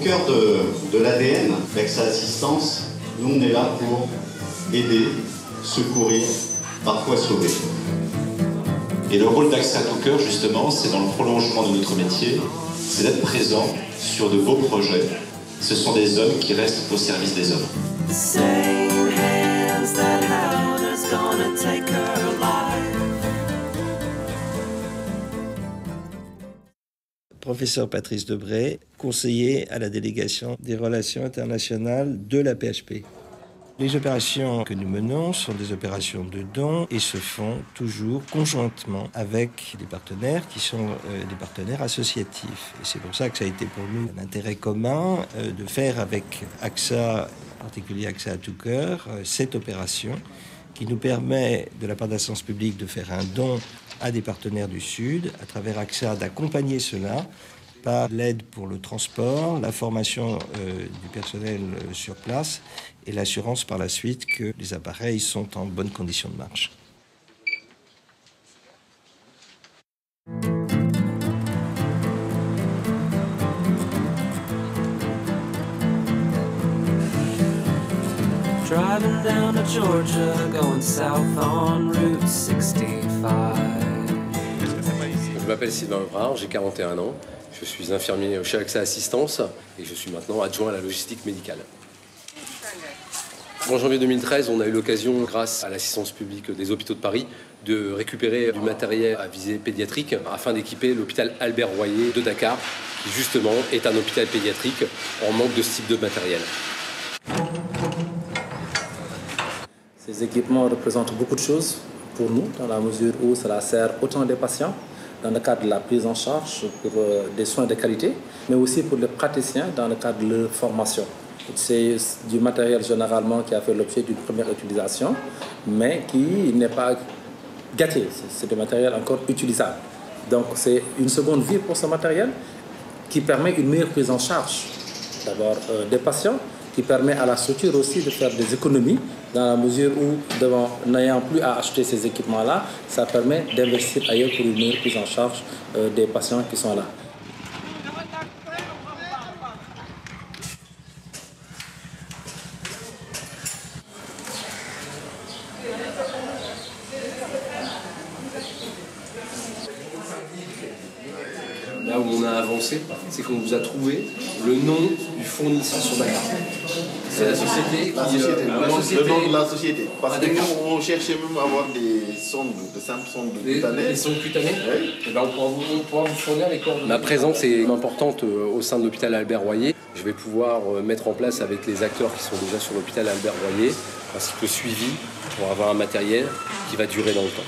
cœur de l'ADN d'AXA Assistance, nous on est là pour aider, secourir, parfois sauver. Et le rôle d'AXA Tout Cœur, justement, c'est dans le prolongement de notre métier, c'est d'être présent sur de beaux projets. Ce sont des hommes qui restent au service des hommes. Professeur Patrice Debray, conseiller à la délégation des relations internationales de la PHP. Les opérations que nous menons sont des opérations de dons et se font toujours conjointement avec des partenaires qui sont des partenaires associatifs. Et c'est pour ça que ça a été pour nous un intérêt commun de faire avec AXA, en particulier AXA à Tout Cœur, cette opération qui nous permet, de la part d'Assistance publique, de faire un don à des partenaires du Sud, à travers AXA, d'accompagner cela par l'aide pour le transport, la formation du personnel sur place et l'assurance par la suite que les appareils sont en bonne condition de marche. Driving down to Georgia, going south on Route 65. Je m'appelle Sylvain Brard, j'ai 41 ans. Je suis infirmier chez AXA Assistance et je suis maintenant adjoint à la logistique médicale. En janvier 2013, on a eu l'occasion, grâce à l'assistance publique des hôpitaux de Paris, de récupérer du matériel à visée pédiatrique afin d'équiper l'hôpital Albert Royer de Dakar, qui justement est un hôpital pédiatrique en manque de ce type de matériel. Ces équipements représentent beaucoup de choses pour nous, dans la mesure où cela sert autant des patients, dans le cadre de la prise en charge pour des soins de qualité, mais aussi pour les praticiens dans le cadre de leur formation. C'est du matériel généralement qui a fait l'objet d'une première utilisation, mais qui n'est pas gâté. C'est du matériel encore utilisable. Donc c'est une seconde vie pour ce matériel qui permet une meilleure prise en charge d'abord des patients, qui permet à la structure aussi de faire des économies dans la mesure où, n'ayant plus à acheter ces équipements-là, ça permet d'investir ailleurs pour une meilleure prise en charge des patients qui sont là. Là où on a avancé, c'est qu'on vous a trouvé le nom du fournisseur sur Dakar. C'est la société qui... Le nom de la société. Parce que nous, on cherchait même à avoir des sondes, de simples sondes cutanées. Des sondes cutanées. Oui. Et ben on pourra vous fournir les coordonnées. Ma présence est importante au sein de l'hôpital Albert Royer. Je vais pouvoir mettre en place avec les acteurs qui sont déjà sur l'hôpital Albert Royer un cycle suivi pour avoir un matériel qui va durer dans le temps.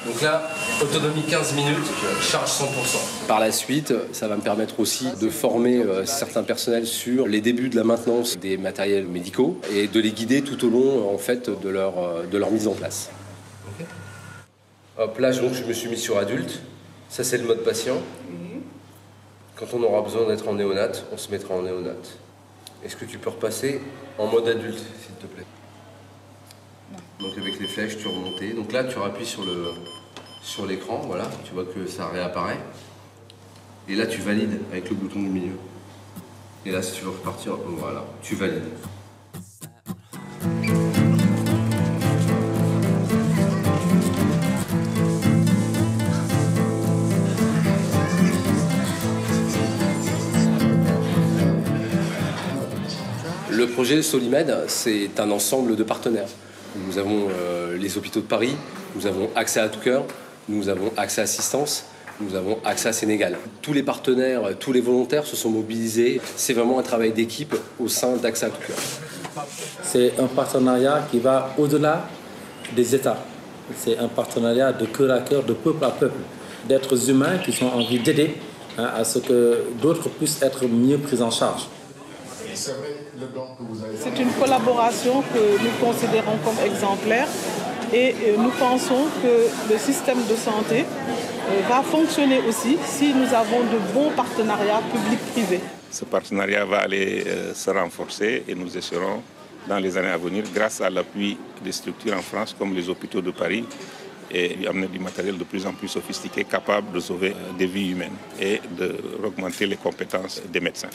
Donc là, autonomie 15 minutes, charge 100%. Par la suite, ça va me permettre aussi de former certains personnels sur les débuts de la maintenance des matériels médicaux et de les guider tout au long en fait, de leur mise en place. Okay. Hop, là, donc, je me suis mis sur adulte. Ça, c'est le mode patient. Quand on aura besoin d'être en néonate, on se mettra en néonate. Est-ce que tu peux repasser en mode adulte, s'il te plaît? Donc avec les flèches, tu remontais. Donc là, tu appuies sur l'écran, voilà, tu vois que ça réapparaît. Et là, tu valides avec le bouton du milieu. Et là, si tu veux repartir, voilà, tu valides. Le projet Solimed, c'est un ensemble de partenaires. Nous avons les hôpitaux de Paris, nous avons AXA à Tout Cœur, nous avons AXA Assistance, nous avons AXA Sénégal. Tous les partenaires, tous les volontaires se sont mobilisés. C'est vraiment un travail d'équipe au sein d'AXA à Tout Cœur. C'est un partenariat qui va au-delà des États. C'est un partenariat de cœur à cœur, de peuple à peuple, d'êtres humains qui ont envie d'aider à ce que d'autres puissent être mieux pris en charge. C'est une collaboration que nous considérons comme exemplaire et nous pensons que le système de santé va fonctionner aussi si nous avons de bons partenariats publics-privés. Ce partenariat va aller se renforcer et nous essaierons dans les années à venir, grâce à l'appui des structures en France comme les hôpitaux de Paris, et amener du matériel de plus en plus sophistiqué capable de sauver des vies humaines et d'augmenter les compétences des médecins.